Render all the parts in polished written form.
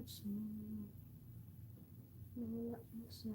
So, nawala na siya.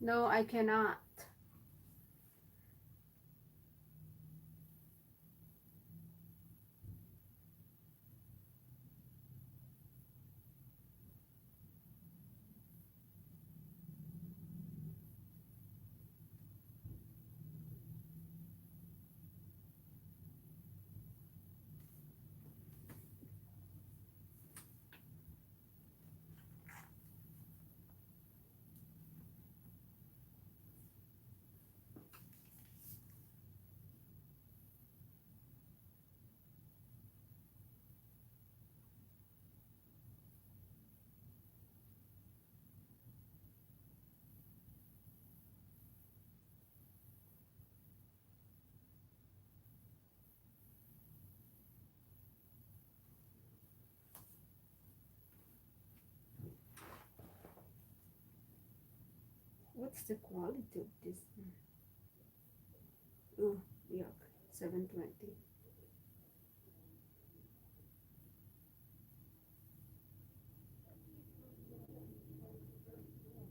No, I cannot. What's the quality of this? Oh, yuck. 720.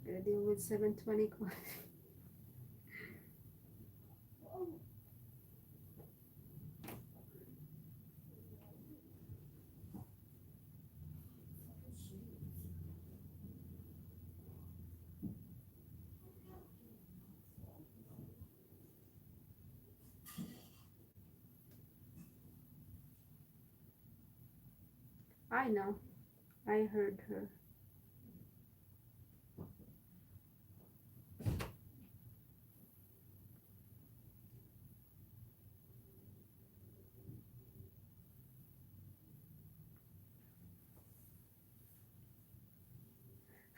Gotta deal with 720 quality. I know. I heard her.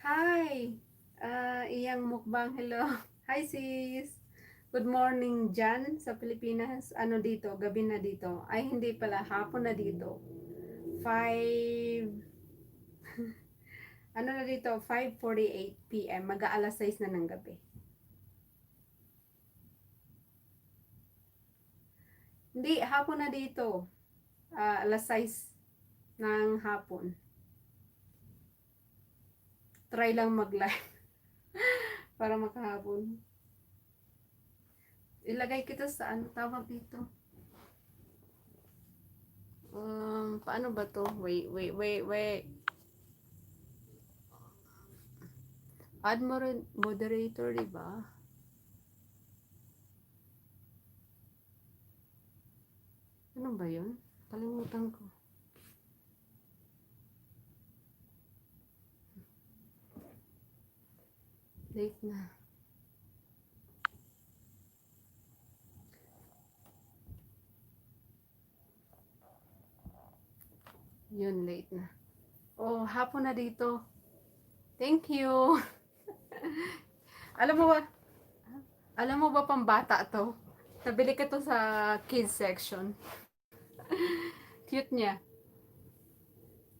Hi! Iyang mukbang, hello. Hi sis! Good morning dyan sa Pilipinas. Ano dito? Gabi na dito. Ay, hindi pala. Hapon na dito. 5... Ano na dito? 5:48 p.m. Mag-aalas 6 na ng gabi. Hindi, hapon na dito. Alas 6 ng hapon. Try lang mag-live para makahapon. Ilagay kita sa ano tawag dito. Paano ba to? Wait. Add moderator, di ba? Ano ba yun? Kalimutan ko. Late na. Yun, late na. Oh, hapon na dito. Thank you. Alam mo ba, alam mo ba pambata to? Nabili ko to sa kids section. Cute niya.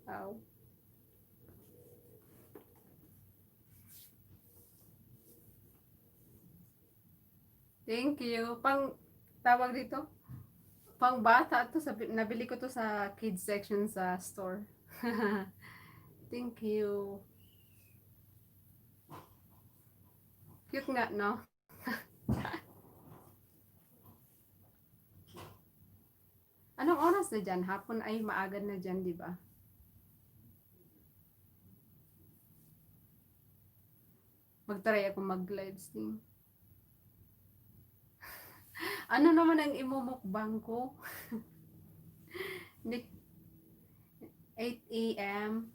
Oh. Thank you. Pang tawag dito? Pang bata to, nabili ko to sa kids section sa store. Thank you. Cute nga, no? Anong oras na dyan? Hapon ay maaga na dyan, di ba? Mag-try ako mag-live stream. Ano naman ang imumukbang ko? 8 a.m.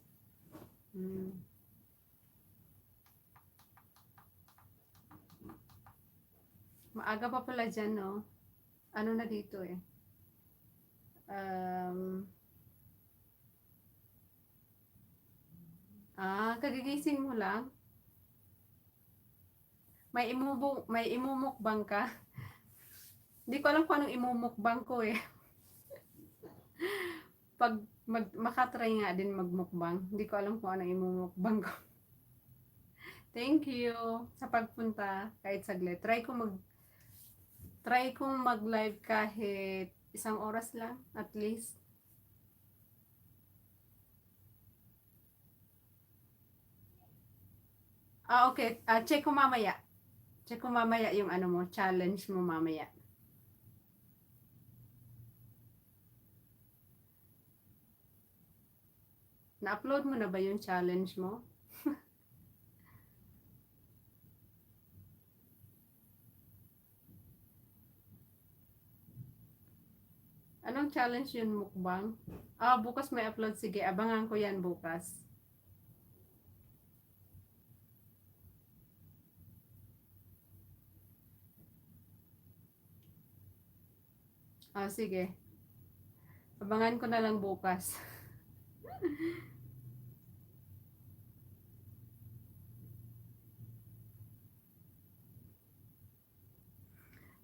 Maaga pa pala dyan, no? Ano na dito eh? Kagigising mo lang? May imumukbang ka? Hindi ko alam kung anong imumukbang ko eh. Pag makatry nga din magmukbang, hindi ko alam kung anong imumukbang ko. Thank you sa pagpunta kahit saglit. Try kong mag-live kahit isang oras lang at least. Okay. Check ko mamaya. Check ko mamaya yung ano mo, challenge mo mamaya. Na-upload mo na ba yung challenge mo? Anong challenge yun, mukbang? Bukas may upload. Sige, abangan ko yan bukas. Sige. Abangan ko na lang bukas.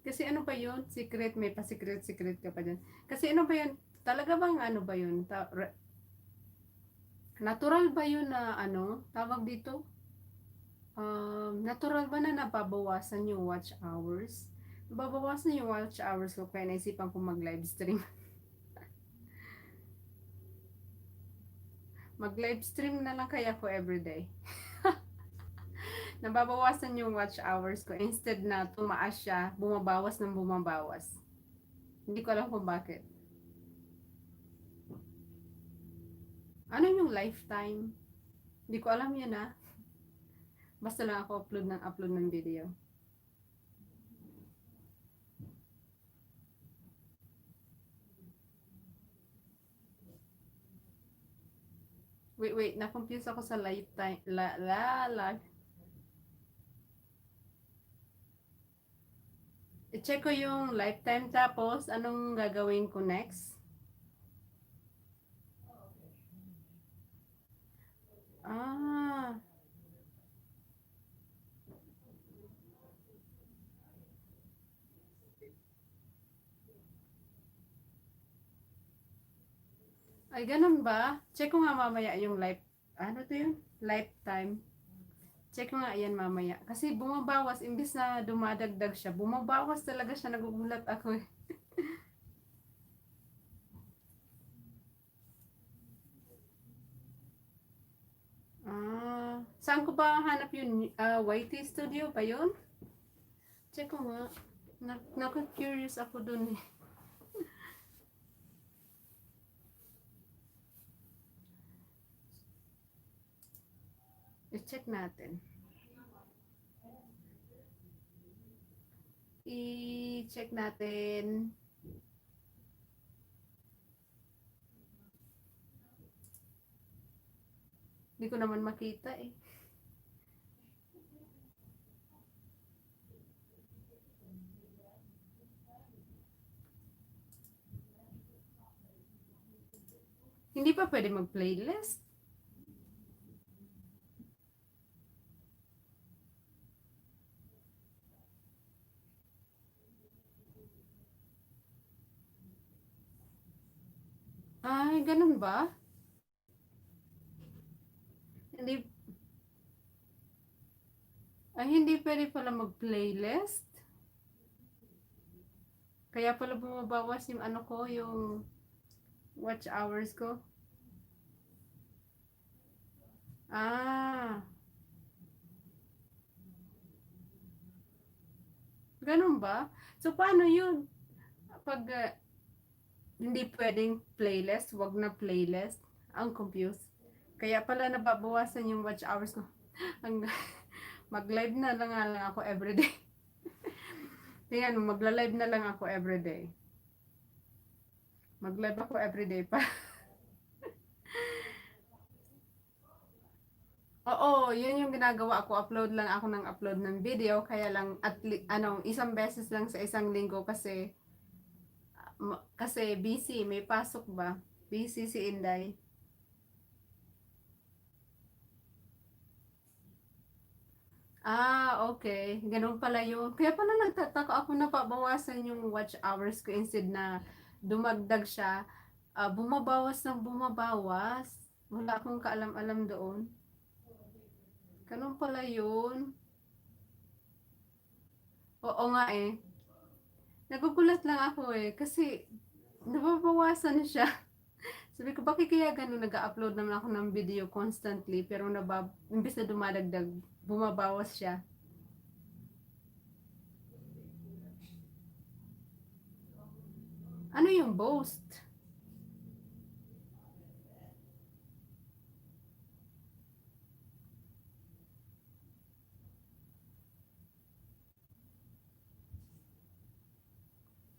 Kasi ano ba yun? Secret, may pa-secret ka pa dyan. Kasi ano ba yun? Talaga bang ano ba yun? Natural ba yun na ano? Tawag dito? Natural ba na nababawasan yung watch hours? Nababawasan yung watch hours ko kaya naisipan ko mag-live stream. Mag-live stream na lang kaya ko everyday. Nababawasan yung watch hours ko. Instead na tumaas siya, bumabawas ng bumabawas. Hindi ko alam kung bakit. Ano yung lifetime? Hindi ko alam yun ah. Basta lang ako upload ng video. Wait, na-confuse ako sa lifetime. I-check ko yung lifetime tapos anong gagawin ko next? Ah, ay ganun ba? Check ko nga mamaya yung ano to yun? Lifetime. Check ko nga yan mamaya. Kasi bumabawas, imbis na dumadagdag siya, bumabawas talaga siya, nagugulat ako eh. Saan ko ba hanap yun? YT Studio ba yun? Check ko nga. Naku-curious ako dun eh. I-check natin. I-check natin. Hindi ko naman makita eh. Hindi pa pwede mag-playlist. Ay, ganun ba? Hindi, hindi pwede pala mag-playlist. Kaya pala bumabawas yung ano ko, yung watch hours ko. Ah, ganun ba? So, paano yun? Pag hindi pwedeng playlist, wag na playlist. Ang confused. Kaya pala nababawasan yung watch hours ko. Ang, mag-live na lang nga lang ako everyday. Tingnan mo, magla-live na lang ako everyday. Mag-live ako everyday pa. Oo, yun yung ginagawa ko. Upload lang ako ng upload ng video. Kaya lang, isang beses lang sa isang linggo kasi busy. May pasok ba? Busy si Inday. Okay. Ganun pala yun. Kaya pala nagtataka ako na pabawasan yung watch hours ko instead na dumagdag siya. Bumabawas ng bumabawas. Wala akong kaalam-alam doon. Ganun pala yun. Oo nga eh. Nagugulat lang ako eh. Kasi nababawasan siya. Sabi ko, bakit kaya ganun nag-upload naman ako ng video constantly pero imbis na dumadagdag, bumabawas siya. Ano yung boast?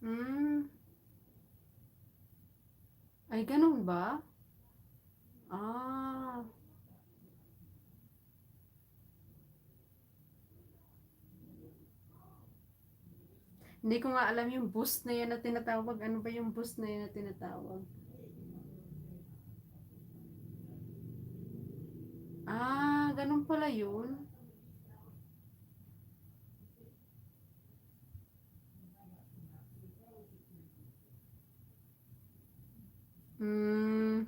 Hmm, ay ganun ba? Ah, hindi ko nga alam yung boost na yan na tinatawag. Ano ba yung boost na yan na tinatawag? Ah, ganun pala yun. Hmm,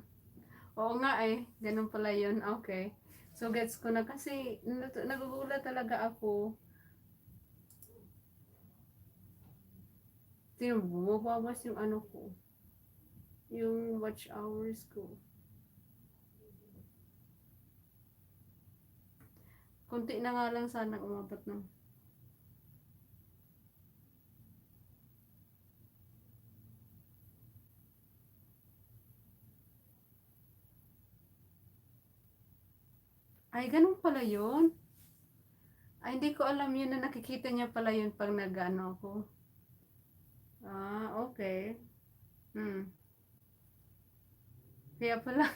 oo nga eh. Ganun pala yun. Okay. So, gets ko na kasi nagugulat talaga ako. Bumabawas yung ano ko. Yung watch hours ko. Kunti na nga lang sana umabot ng. Ay, ganun pala yun. Ay, hindi ko alam yun na nakikita niya pala yun pag nag-ano ako. Ah, okay. Hmm. Kaya pala,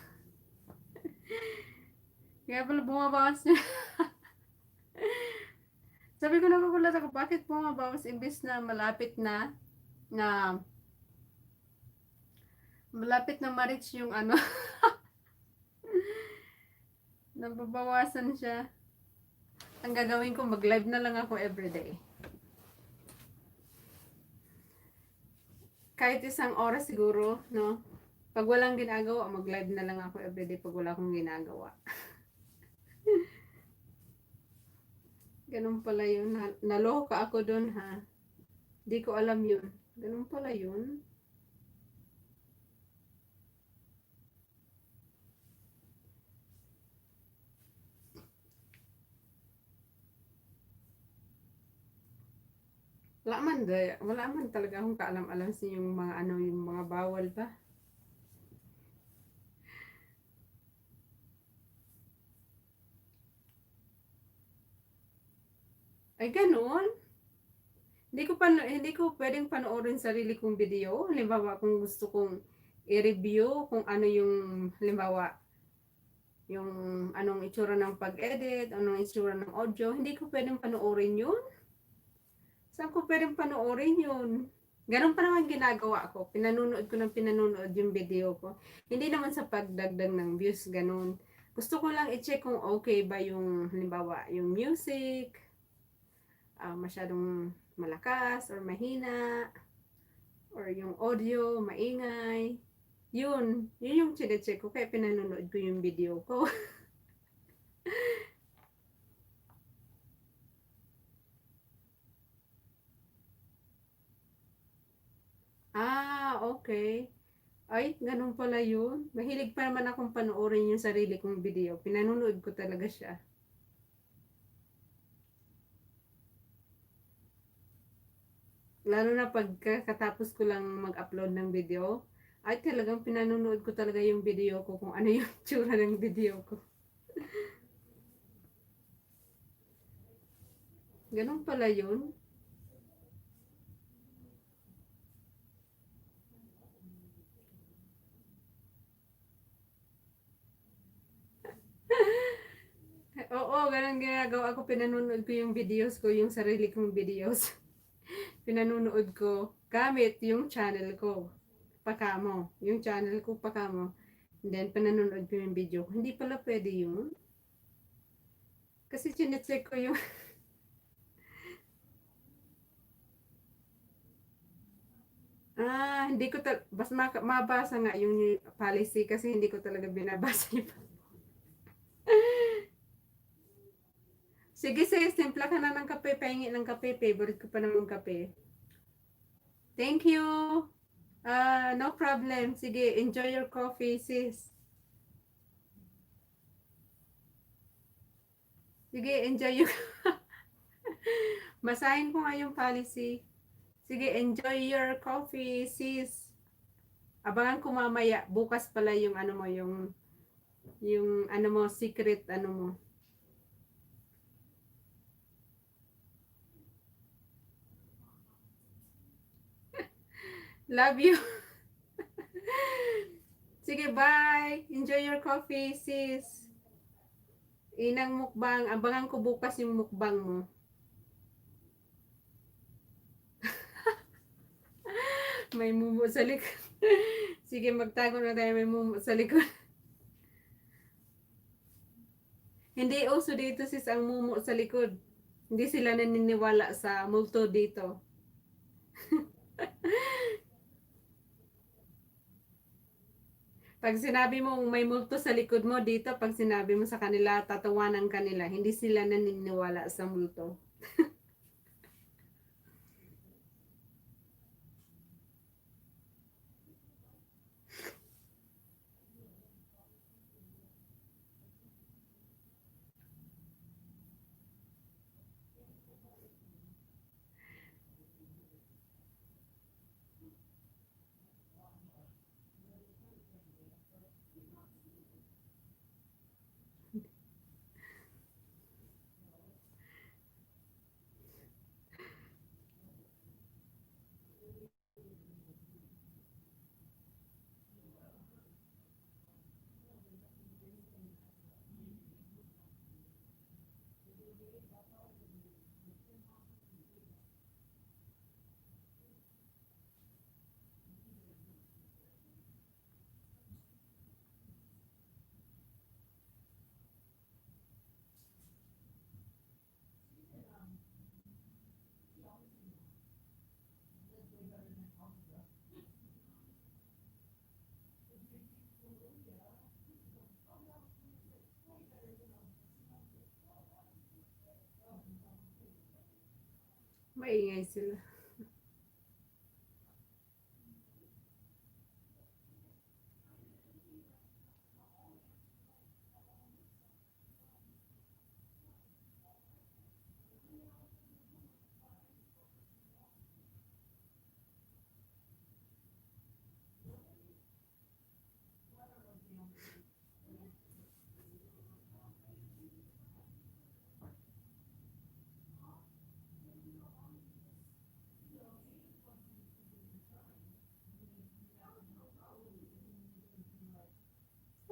kaya pala bumabawas niya. Sabi ko nagugulat ako, bakit bumabawas imbis na na malapit na ma-reach yung ano, nababawasan siya. Ang gagawin ko, mag-live na lang ako everyday. Kahit isang oras siguro, no? Pag walang ginagawa, mag-live na lang ako everyday pag wala akong ginagawa. Ganun pala yun. Naloka ako dun, ha? Di ko alam yun. Ganun pala yun. Wala man talaga akong kaalam-alam sa yung mga ano, yung mga bawal ba? Ay, ganun. Hindi ko pwedeng panoorin sarili kong video. Halimbawa, kung gusto kong i-review kung ano yung, halimbawa, yung anong itsura ng pag-edit, anong itsura ng audio, hindi ko pwedeng panoorin yun. Saan ko pwedeng panoorin yun? Ganun pa naman ginagawa ko. Pinanunood ko ng pinanunood yung video ko. Hindi naman sa pagdagdag ng views, ganun. Gusto ko lang i-check kung okay ba yung, halimbawa, yung music, masyadong malakas or mahina, or yung audio, maingay. Yun yung chinecheck ko, kaya pinanonood ko yung video ko. Okay. Ay, ganun pala yun. Mahilig pa naman akong panoorin yung sarili kong video. Pinanonood ko talaga siya. Lalo na pagkatapos ko lang mag-upload ng video, ay talagang pinanonood ko talaga yung video ko kung ano yung tsura ng video ko. Ganun pala yun. Oo, ganun ginagawa ko. Pinanonood ko yung videos ko, yung sarili kong videos. Pinanonood ko gamit yung channel ko. Pakamo. Yung channel ko, Pakamo. And then, pinanonood ko yung video ko. Hindi pala pwede yun. Kasi chinecheck ko yung. Hindi ko bas mabasa nga yung policy kasi hindi ko talaga binabasa yung. Sige sis, simpla ka na ng kape, pahingi ng kape, favorite ko pa naman kape. Thank you. No problem. Sige, enjoy your coffee, sis. Sige, enjoy your. Basahin ko nga yung policy. Sige, enjoy your coffee, sis. Abangan ko mamaya. Bukas pala yung ano mo, yung ano mo, secret ano mo. Love you. Sige, bye. Enjoy your coffee, sis. Inang mukbang. Abangan ko bukas yung mukbang mo. May mumu sa likod. Sige, magtago na tayo. May mumu sa likod. Hindi uso dito sis ang mumu sa likod. Hindi sila naniniwala sa multo dito. Pag sinabi mo may multo sa likod mo dito, pag sinabi mo sa kanila, tatawanan kanila. Hindi sila naniniwala sa multo. Maingay sila.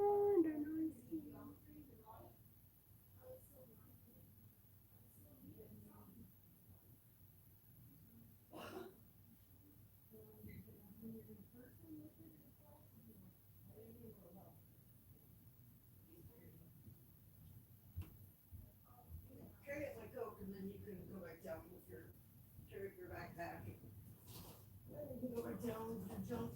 Oh, they're noisy. Carry it like Coke, and then you can go back down with your backpack. Then you can go back down with your junk.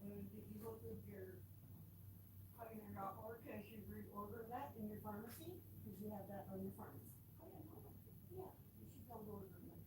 And if you look at your Pioneer.org, I should reorder that in your pharmacy, because you have that on your pharmacy. Yeah, you should go order that.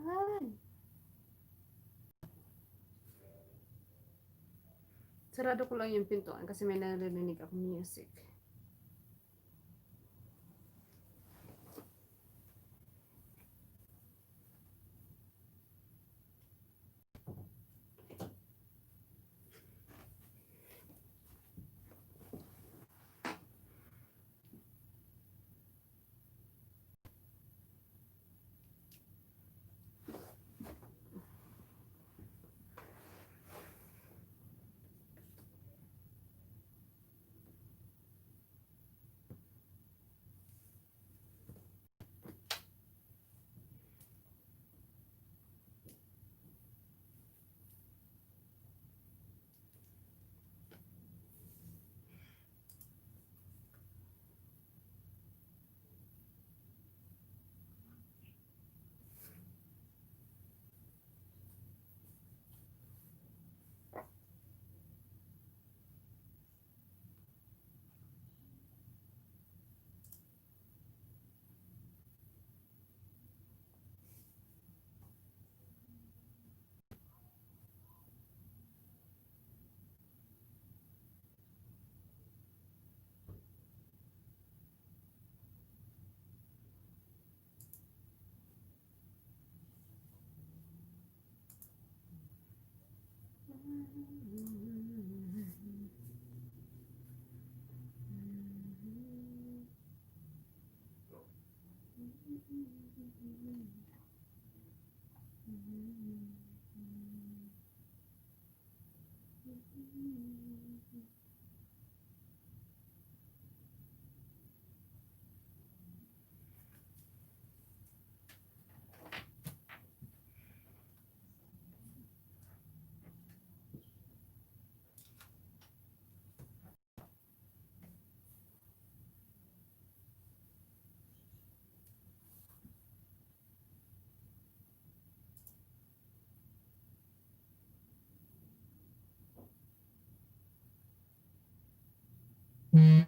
Han. Sarado ko lang yung pintuan kasi may narinig ako music. Okay.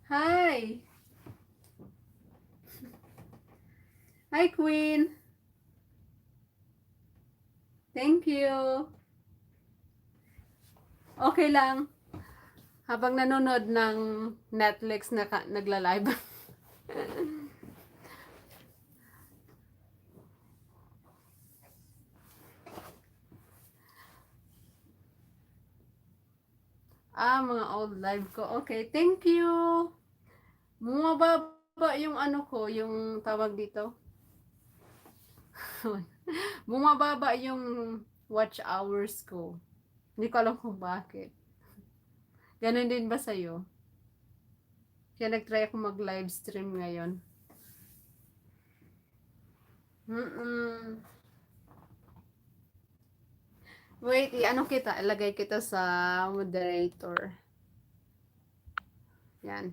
Hi! Hi, Queen! Thank you! Okay lang. Habang nanonood ng Netflix na nagla-live. Mga old live ko. Okay, thank you! Bumababa yung ano ko, yung tawag dito. Bumababa yung watch hours ko. Hindi ko alam kung bakit. Ganon din ba sa'yo? Kaya nag-try ako mag-live stream ngayon. Mm-mm. Wait, ano kita? Ilagay kita sa moderator. Yan.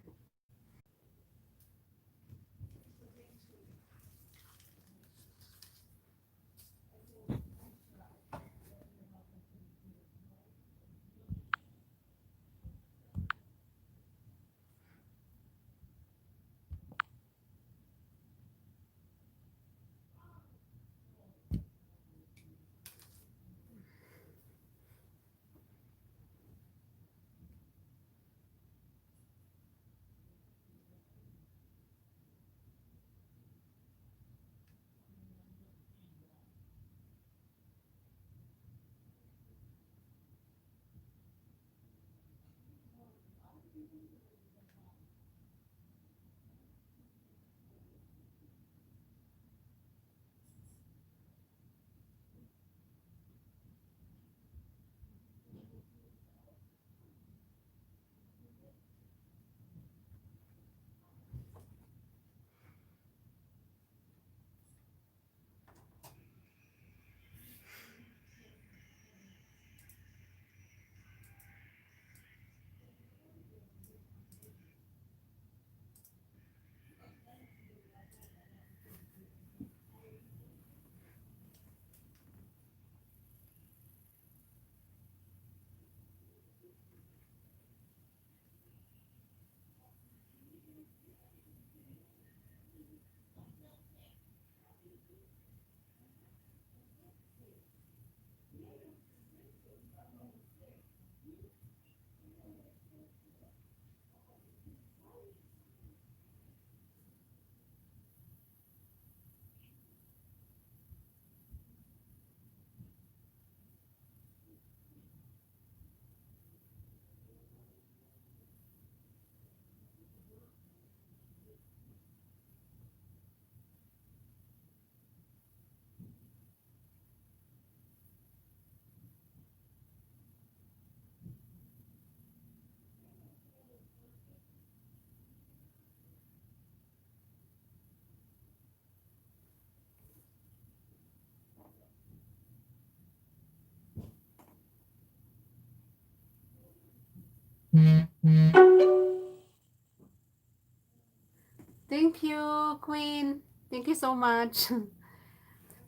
Thank you, Queen. Thank you so much.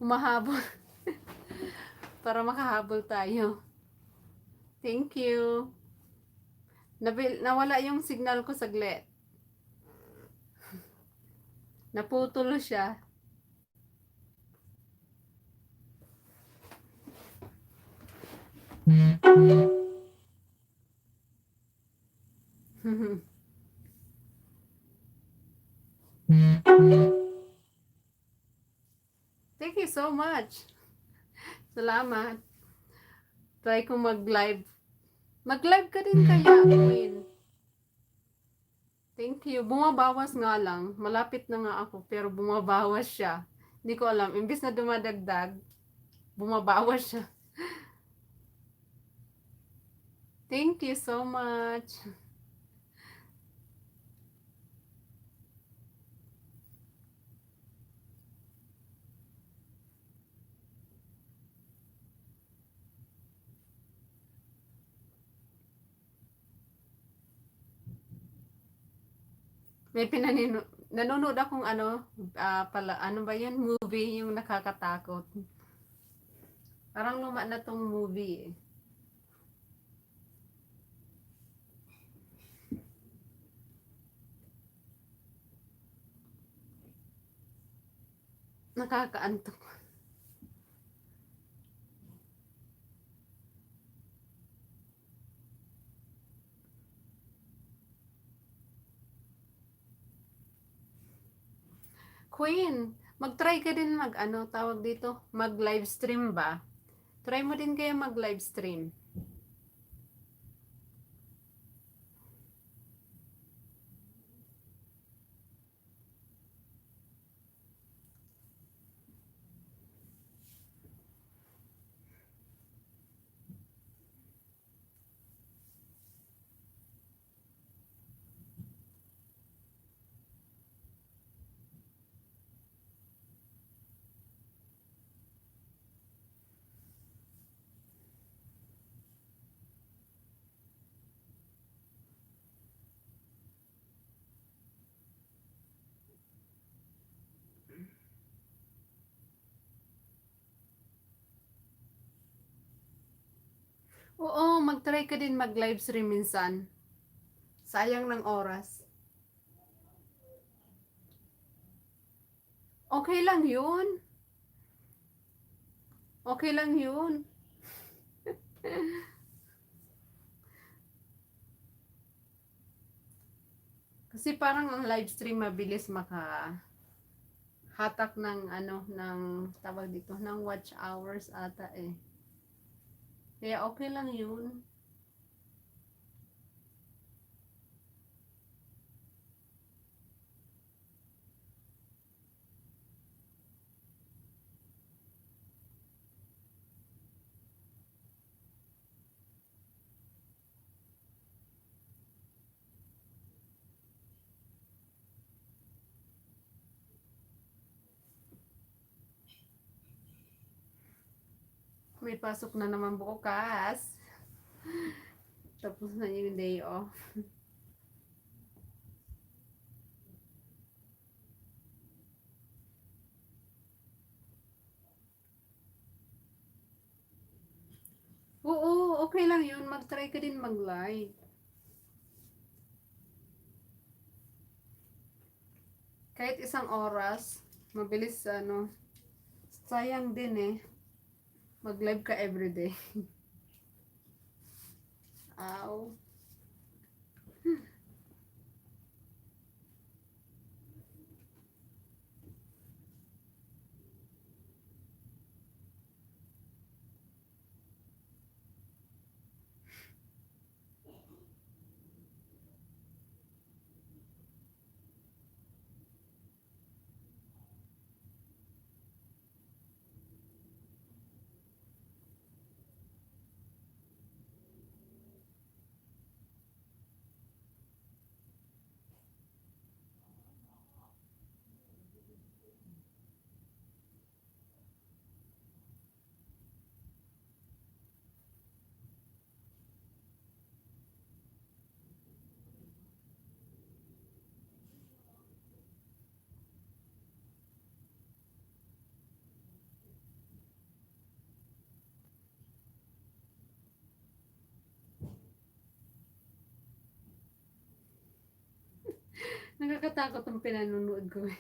Umahabol. Para makahabol tayo. Thank you. Nawala yung signal ko saglit. Naputol siya. Thank you so much. Salamat. Try ko mag-live. Mag-live ka din kaya, Queen. Thank you. Bumabawas nga lang. Malapit na nga ako, pero bumabawas siya. Hindi ko alam. Imbis na dumadagdag, bumabawas siya. Thank you so much. May nanonood akong ano ba yan? Movie yung nakakatakot. Parang luma na tong movie eh. Nakakaantok. Queen, mag-try ka din mag ano, tawag dito, mag-live stream ba? Try mo din kaya mag-live stream. Oo, mag-try ka din mag-live stream minsan. Sayang ng oras. Okay lang yun. Okay lang yun. Kasi parang ang live stream mabilis hatak ng ano, ng tawag dito, ng watch hours ata eh. Kaya okay lang yun. May pasok na naman bukas. Tapos na yung day off. Oo, okay lang yun. Mag-try ka din mag-live. Kahit isang oras, mabilis ano. Sayang din eh. Mag-live ka everyday. Aw. Nakakatakot ang pinanonood ko eh.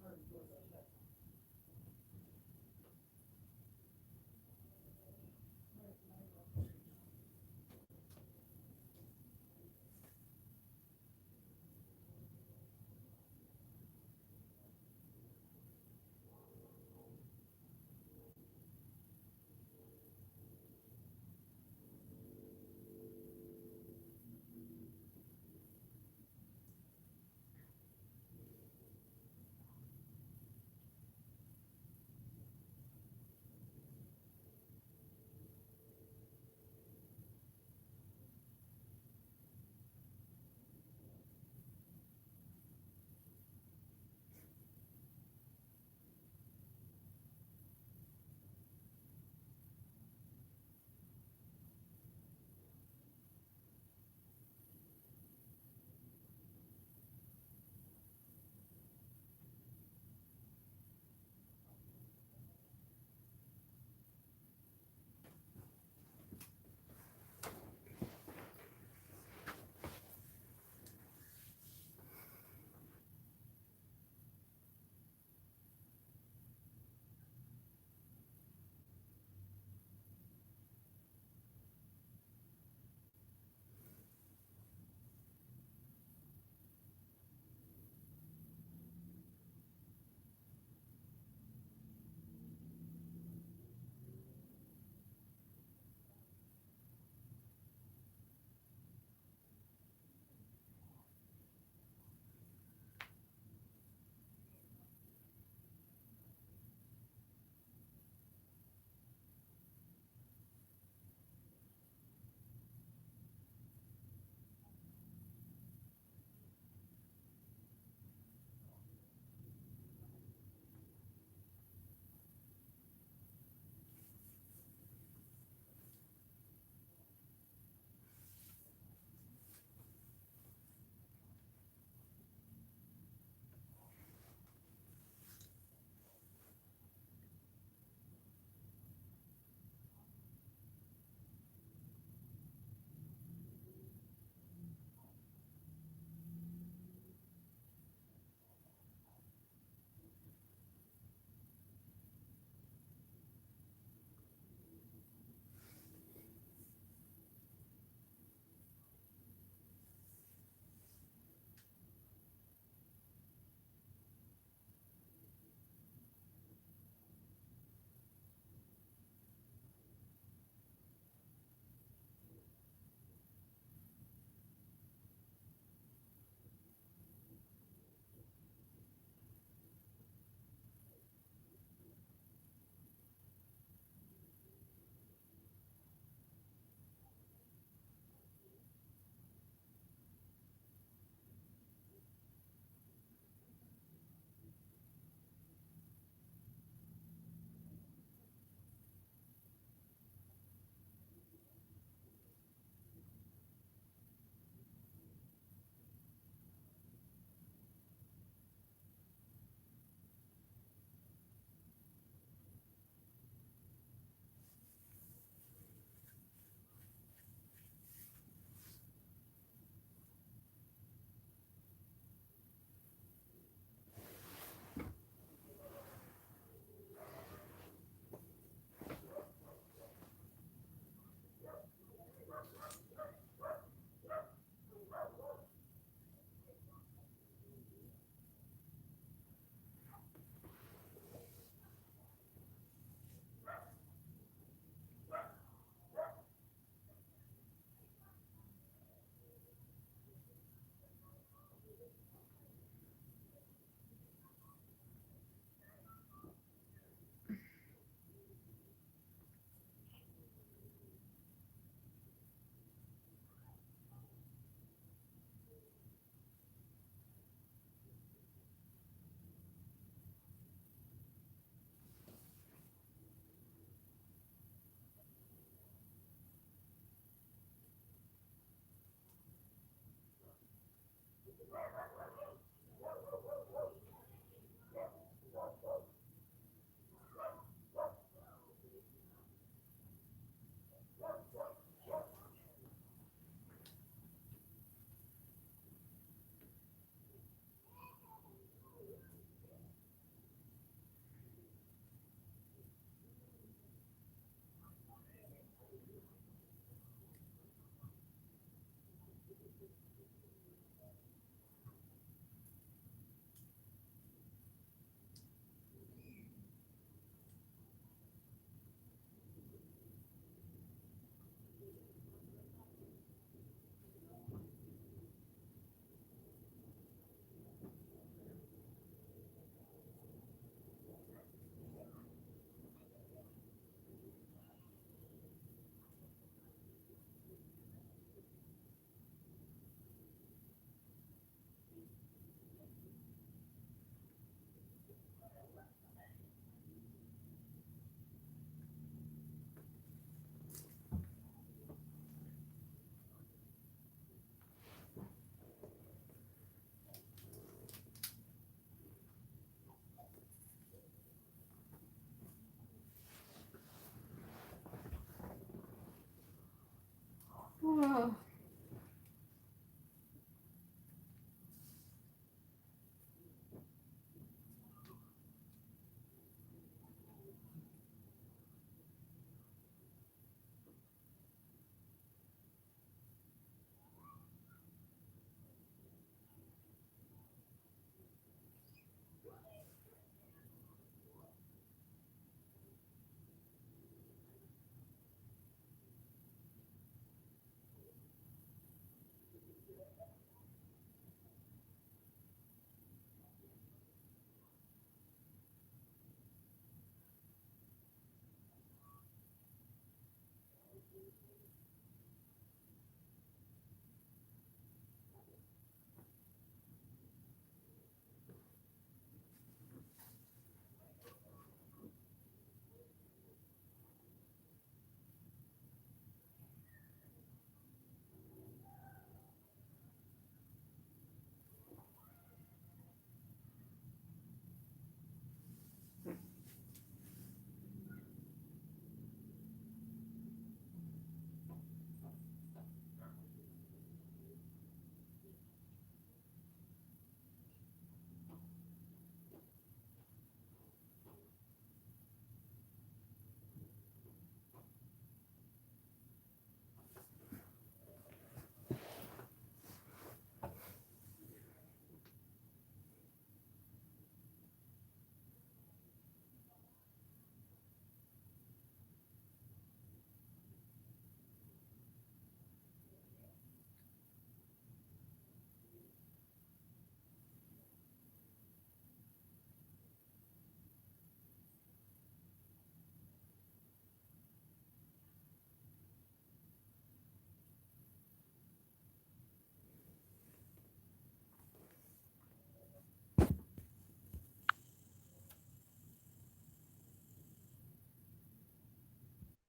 hard to go with that.